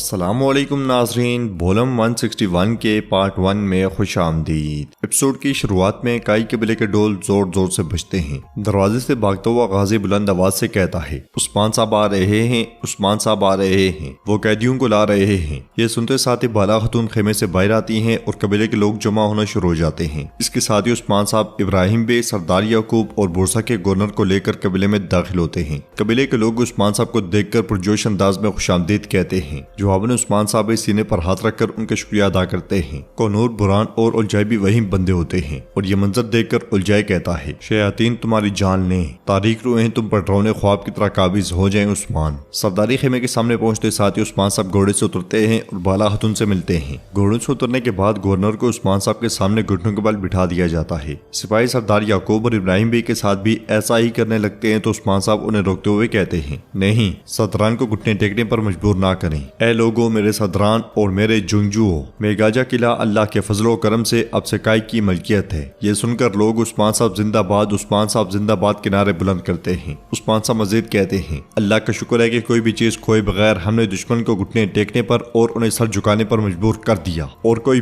अस्सलामुअलैकुम नाज़रीन, वॉल्यूम 161 के पार्ट 1 में खुश आमदीद। एपिसोड की शुरुआत में काई कबीले के ढोल जोर जोर से बजते हैं। दरवाजे से भागता हुआ गाजी बुलंद आवाज से कहता है, उस्मान साहब आ रहे हैं, उस्मान साहब आ रहे हैं, वो कैदियों को ला रहे हैं। ये सुनते साथ ही बाला खतून खेमे से बाहर आती हैं और कबीले के लोग जमा होना शुरू हो जाते हैं। इसके साथ ही उस्मान साहब, इब्राहिम बे, सरदार याकूब और बुरसा के गवर्नर को लेकर कबीले में दाखिल होते हैं। कबीले के लोग उस्मान साहब को देखकर पुरजोश अंदाज में खुशामदीद कहते हैं। जवाबन उस्मान साहब सीने पर हाथ रखकर उनका शुक्रिया अदा करते हैं। कोनूर, बुरहान और उलझाई भी वहीं बंदे होते हैं और ये मंजर देखकर उलझाई कहता है, शयातीन तुम्हारी जान लें, तारीख रूहें तुम पर ड्रोने ख्वाब की तरह काबिज हो जाएं उस्मान। सरदारी खेमे के सामने पहुंचते साथ ही उस्मान साहब घोड़े से उतरते हैं और बाला खतून से मिलते हैं। घोड़े से उतरने के बाद गवर्नर को उस्मान साहब के सामने घुटनों के बल बिठा दिया जाता है। सिपाही सरदार याकूब और इब्राहिम बे के साथ भी ऐसा ही करने लगते हैं तो उस्मान साहब उन्हें रोकते हुए कहते हैं, नहीं, सदरान को घुटने टेकने पर मजबूर ना करें। ए लोगों, मेरे सदरान और मेरे जुंगजुओं, मेगाजा किला अल्लाह के फजलो करम से अब से काई की मलकियत है। ये सुनकर लोग उस्मान साहब जिंदाबाद, उस्मान साहब जिंदाबाद के नारे बुलंद करते हैं। उस्मान साहब मजीद कहते हैं, अल्लाह का शुक्र है कि कोई भी चीज खोए बगैर हमने दुश्मन को घुटने टेकने पर और उन्हें सर झुकाने पर मजबूर कर दिया और कोई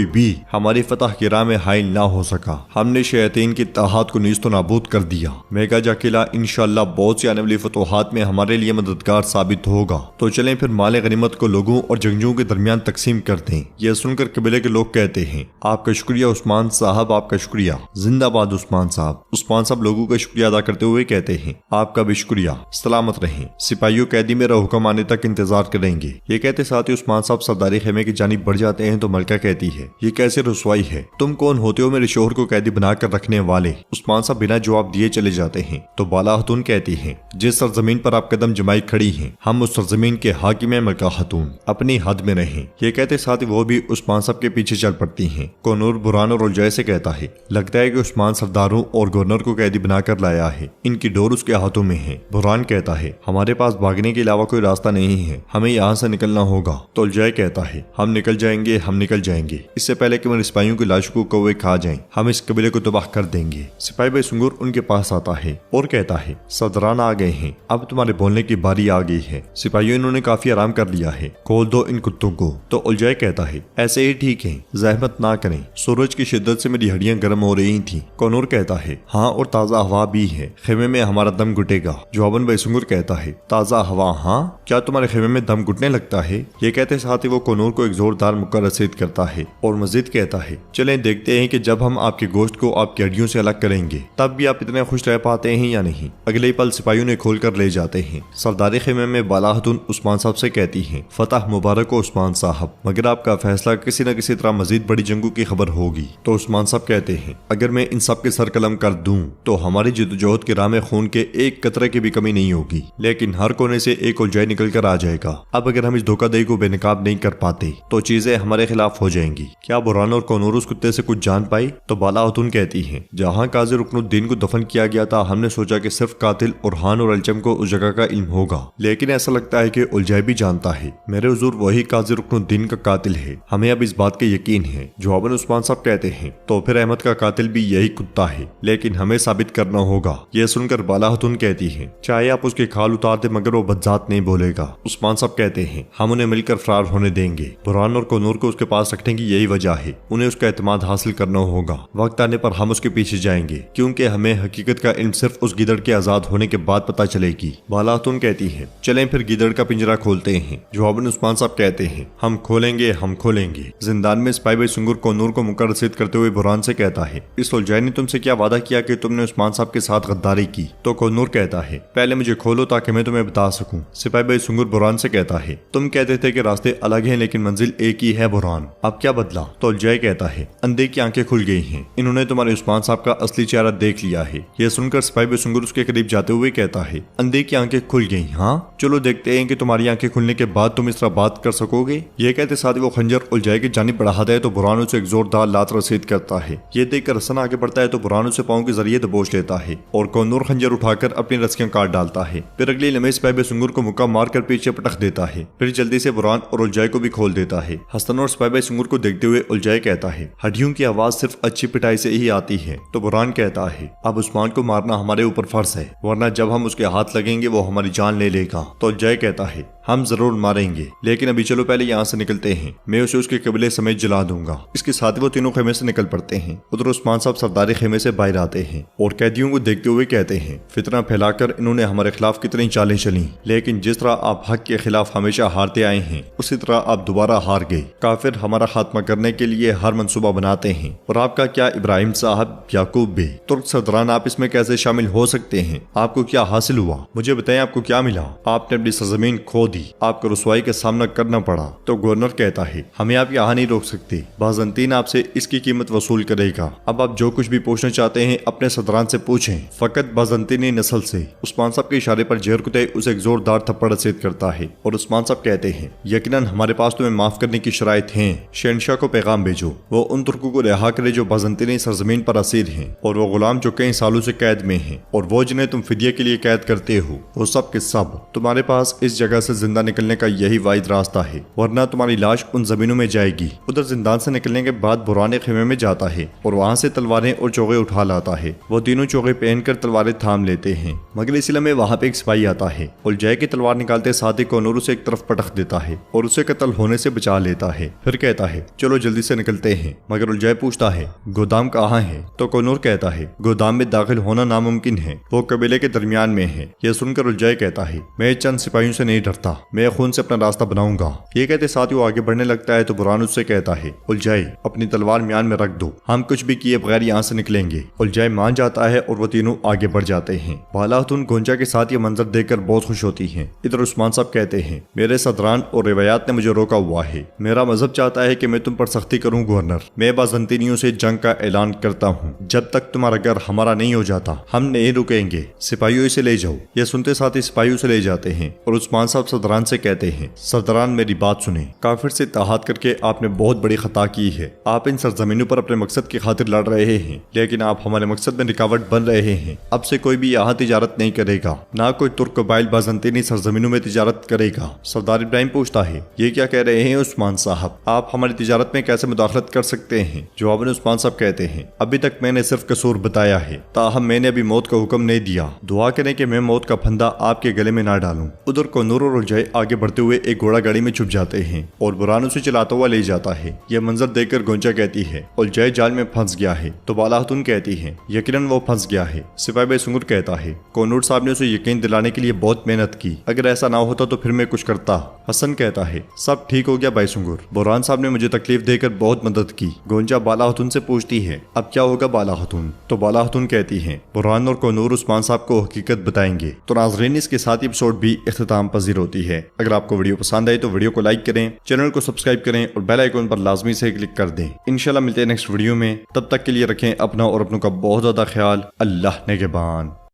भी हमारी फतह की राह में हाइल ना हो सका। हमने शैतान की ताहत को नीस्तो नाबूद कर दिया। मेगाजा किला इंशाअल्लाह बहुत सी आने वाली फतोहात में हमारे लिए मददगार साबित होगा। तो चलें फिर माले गनीमत को लोगों और जंगजुओं के दरमियान तकसीम करते हैं। यह सुनकर कबीले के लोग कहते हैं, आपका शुक्रिया उस्मान साहब, आपका शुक्रिया, जिंदाबाद उस्मान साहब। उस्मान साहब लोगों का शुक्रिया अदा करते हुए कहते हैं, आपका भी शुक्रिया, सलामत रहें। सिपाहियों, कैदी मेरा हुक्म आने तक इंतजार करेंगे। ये कहते साथ ही उस्मान साहब सरदारी खेमे की जानिब बढ़ जाते हैं तो मलका कहती है, ये कैसे रुसवाई है, तुम कौन होते हो मेरे शोहर को कैदी बनाकर रखने वाले। उस्मान साहब बिना जवाब दिए चले जाते हैं तो बाला खतून कहती है, जिस सरजमीन पर आप कदम जमाई खड़ी हैं, हम उस सरजमीन के हाकिम हैं मलका खतून, अपनी हद में रहें। ये कहते साथ ही वो भी उस्मान साहब के पीछे चल पड़ती हैं। कोनूर, बुरहान और उलझाई से कहता है, लगता है कि उस्मान सरदारों और गवर्नर को कैदी बनाकर लाया है, इनकी डोर उसके हाथों में है। बुरहान कहता है, हमारे पास भागने के अलावा कोई रास्ता नहीं है, हमें यहाँ से निकलना होगा। तो उलझाई कहता है, हम निकल जाएंगे, हम निकल जाएंगे, इससे पहले कि मेरे सिपाहियों की लाशों को कौवे खा जाएं, हम इस कबीले को तबाह कर देंगे। सिपाही भाई सुंगुर उनके पास आता है और कहता है, सदरान आ गए हैं, अब तुम्हारे बोलने की बारी आ गई है। सिपाहियों, इन्होंने काफी आराम कर लिया है, खोल दो इन कुत्तों को। तो उलझाई कहता है, ऐसे ही ठीक है, जहमत ना करें, सूरज की शिद्दत से मेरी हड्डियां गर्म हो रही थी। कोनूर कहता है, हाँ, और ताजा हवा भी है, खेमे में हमारा दम घुटेगा। जवाबन भाई सुंगुर कहता है, ताजा हवा? हाँ, क्या तुम्हारे खेमे में दम घुटने लगता है? ये कहते साथ ही वो कोनूर को एक जोरदार मुक्का रसीद करता है और मजीद कहता है, चलें देखते हैं कि जब हम आपके गोश्त को आपकी हड्डियों से अलग करेंगे तब भी आप इतने खुश रह पाते हैं या नहीं। अगले ही पल सिपाहियों ने खोल कर ले जाते हैं। सरदारी खेमे में बाला खतून उस्मान साहब से कहती है, फतह मुबारक हो उस्मान साहब, मगर आपका फैसला किसी न किसी तरह मजीद बड़ी जंगों की खबर होगी। तो उस्मान साहब कहते हैं, अगर मैं इन सब के सर कलम कर दूं तो हमारी जिद्दोजहद की राह में खून के एक कतरे की भी कमी नहीं होगी, लेकिन हर कोने से एक उलझाई निकल कर आ जाएगा। अब अगर हम इस धोखाधड़ी को बेनकाब नहीं कर पाते तो चीजें हमारे खिलाफ हो जाएंगी। क्या बुरहान और कोनूर उस कुत्ते से कुछ जान पाई? तो बाला खतून कहती है, जहाँ काजी रुकनुद्दीन को दफन किया गया था, हमने सोचा कि सिर्फ कातिल उरहान और अलचम को उस जगह का इल्म होगा, लेकिन ऐसा लगता है कि उलझाई भी जानता है। मेरे हुजूर, वही काजी रुकनुद्दीन का कातिल है, हमें अब इस बात का यकीन है। जवाबन उस्मान साहब कहते हैं, तो फिर अहमद का कातिल भी यही कुत्ता है, लेकिन हमें साबित करना होगा। यह सुनकर बाला खतून कहती है, चाहे आप उसके खाल उतार दे मगर वो बदजात नहीं बोलेगा। उस्मान साहब कहते हैं, हम उन्हें मिलकर फरार होने देंगे। बुरहान और कोनूर को उसके पास रखने की यही वजह है, उन्हें उसका एतमाद हासिल करना होगा। वक्त आने पर हम उसके पीछे जाएंगे, क्योंकि हमें हकीकत का इल्म सिर्फ उस गिदड़ के आजाद होने के बाद पता चलेगी। बाला खतून कहती है, चलें फिर गिदड़ का पिंजरा खोलते हैं। जवाबन उस्मान साहब कहते हैं, हम खोलेंगे, हम खोलेंगे। जिंदान में सिपाही भाई सुंगुर कोनूर को मुक्का रसीद करते हुए बुरहान से कहता है, इस उलझाई ने तुमसे क्या वादा किया कि तुमने उस्मान साहब के साथ गद्दारी की? तो कोनूर कहता है, पहले मुझे खोलो ताकि मैं तुम्हें बता सकूं। सिपाही भाई सुंगुर बुरहान से कहता है, तुम कहते थे कि रास्ते अलग हैं लेकिन मंजिल एक ही है बुरहान, अब क्या बदला? तो उलझाई कहता है, अंधे की आंखें खुल गई हैं, इन्होंने तुम्हारे उस्मान साहब का असली चेहरा देख लिया है। यह सुनकर सिपाही भाई सुंगुर उसके करीब जाते हुए कहता है, अंधे की आंखें खुल गई? हाँ, चलो देखते हैं कि तुम्हारी आंखें खुलने के बाद तुम इस तरह बात कर सकोगे। ये कहते साथ ही वो खंजर उलझाई की जानिब बढ़ाता है तो बुरहान उसे एक जोरदार लात रसीद करता है। ये देखकर हसन आगे बढ़ता है तो बुरहान उसे पांव के जरिए दबोच लेता है और कोनूर खंजर उठाकर अपनी रस्सियां काट डालता है। फिर अगली लम्हे सिपाही भाई सुंगुर को मुक्का मारकर पीछे पटक देता है। फिर जल्दी से बुरहान और उलझाई को भी खोल देता है। हसन और सिपाही भाई सुंगुर को देखते हुए उलझाई कहता है, हड्डियों की आवाज सिर्फ अच्छी पिटाई से ही आती है। तो बुरहान कहता है, अब उस्मान को मारना हमारे ऊपर फर्ज है, वरना जब हम उसके हाथ लगेंगे वो हमारी जान ले लेगा। तो उलझाई कहता है, हम जरूर मारेंगे। मारेंगे, लेकिन अभी चलो पहले यहाँ से निकलते हैं, मैं उसे उसके कबीले समेत जला दूंगा। इसके साथ ही वो तीनों खेमे से निकल पड़ते हैं। उधर उस्मान साहब सरदारी खेमे से बाहर आते हैं और कैदियों को देखते हुए कहते हैं, फितना फैलाकर इन्होंने हमारे खिलाफ कितनी चालें चली, लेकिन जिस तरह आप हक के खिलाफ हमेशा हारते आए हैं उसी तरह आप दोबारा हार गए। काफिर हमारा खात्मा करने के लिए हर मंसूबा बनाते हैं, और आपका क्या इब्राहिम साहब, याकूब बे, तुर्क सरदारान, आप इसमें कैसे शामिल हो सकते हैं? आपको क्या हासिल हुआ? मुझे बताएं, आपको क्या मिला? आपने अपनी सरजमीन खो दी, आपको रुसवाई का सामना करना पड़ा। तो गवर्नर कहता है, हमें आप यहाँ नहीं रोक सकते, बाज़ंतीन आपसे इसकी कीमत वसूल करेगा। अब आप जो कुछ भी पूछना चाहते हैं अपने सरदारान से पूछें, फकत बाज़ंतीनी नस्ल से। उस्मान साहब के इशारे पर जहर कुतै उसे एक जोरदार थप्पड़ रसीद करता है और उस्मान साहब कहते हैं, यकीनन हमारे पास तुम्हें माफ करने की शराइत हैं। शहनशाह को पैगाम भेजो, वो उन तुर्कों को रिहा करे जो बाज़ंतीनी सरजमीन पर असीर हैं, और वो गुलाम जो कई सालों से कैद में हैं, और वो जिन्हें तुम फिदिया के लिए कैद करते हो, वो सब के सब तुम्हारे पास इस जगह से जिंदा निकलने का यही वाहिद रास्ता है, वरना तुम्हारी लाश उन जमीनों में जाएगी। उधर जिंदान से निकलने के बाद बुराने खेमे में जाता है और वहाँ से तलवारें और चोगे उठा लाता है। वो तीनों चोगे पहनकर तलवारें थाम लेते हैं, मगर इसी में वहाँ पे एक सिपाही आता है और जय की तलवार निकालते साथ ही कोनूर उसे एक तरफ पटक देता है और उसे कत्ल होने से बचा लेता है। फिर कहता है, चलो जल्दी से निकलते हैं। मगर उलझाई पूछता है, गोदाम कहाँ है? तो कोनूर कहता है, गोदाम में दाखिल होना नामुमकिन है, वो कबीले के दरमियान में है। यह सुनकर उलझाई कहता है, मैं चंद सिपाहियों से नहीं डरता, मैं खून से अपना रास्ता बनाऊंगा। ये कहते साथ ही वो आगे बढ़ने लगता है तो बुरहान उससे कहता है, उलझाई अपनी तलवार म्यान में रख दो, हम कुछ भी किए बगैर यहाँ से निकलेंगे। उलझाई मान जाता है और वो तीनों आगे बढ़ जाते हैं। बाला खातून गोंजा के साथ ये मंजर देखकर बहुत खुश होती हैं। इधर उस्मान साहब कहते हैं, मेरे सदरान और रिवायात ने मुझे रोका हुआ है, मेरा मजहब चाहता है कि मैं तुम पर सख्ती करूं गवर्नर। मैं बाज़ंतीनियों से जंग का ऐलान करता हूँ, जब तक तुम्हारा घर हमारा नहीं हो जाता हम नहीं रुकेंगे। सिपाहियों इसे ले जाओ। यह सुनते साथ ही सिपाहियों से ले जाते हैं और उस्मान साहब सदरान से कहते हैं, सदरान मेरी बात सुने, काफिर से इत्तेहाद करके आपने बहुत बड़ी खता की है। आप इन सरजमीनों पर अपने मकसद की खातिर लड़ रहे हैं, लेकिन आप हमारे मकसद में रुकावट बन रहे हैं। अब से कोई भी यहाँ तिजारत नहीं करेगा, ना कोई तुर्क कबाइल बाज़ंतीनी सरजमीनों में तिजारत करेगा। सरदार इब्राहिम पूछता है, ये क्या कह रहे हैं उस्मान साहब, आप हमारी तिजारत में कैसे मुदाखलत कर सकते हैं? जवाब में उस्मान साहब कहते हैं, अभी तक मैंने सिर्फ कसूर बताया है, ताहम मैंने अभी मौत का हुक्म नहीं दिया। दुआ करें कि मैं मौत का फंदा आपके गले में ना डालूं। उधर कोनूर और उलझाई आगे बढ़ते हुए एक घोड़ा गाड़ी में छुप जाते हैं और बुरहान उसे चलाता हुआ ले जाता है। यह मंजर देखकर गोंजा कहती है, उलझाई जाल में फंस गया है। तो बाला खातून कहती है, यकीनन वो फंस गया है। सिपाही बेसुंगुर कहता है, कोनूर साहब ने उसे यकीन दिलाने के लिए बहुत मेहनत की, अगर ऐसा ना होता तो फिर मैं कुछ करता। हसन कहता है, सब ठीक हो गया बाईसुंगुर, बुरहान साहब ने मुझे तकलीफ देकर बहुत मदद की। गोंजा बाला खातून से पूछती है, अब क्या होगा बाला खातून? तो बाला खातून कहती है, बुरहान और कोनूर उस्मान साहब को हकीकत बताएंगे। तो नाज़रीन, इसके साथ एपिसोड भी इख्तिताम पजीर होती है। अगर आपको वीडियो पसंद आई तो वीडियो को लाइक करें, चैनल को सब्सक्राइब करें और बेल आइकन पर लाजमी से क्लिक कर दें। इंशाल्लाह मिलते हैं नेक्स्ट वीडियो में, तब तक के लिए रखें अपना और अपनों का बहुत ज्यादा ख्याल। अल्लाह नेगेबान।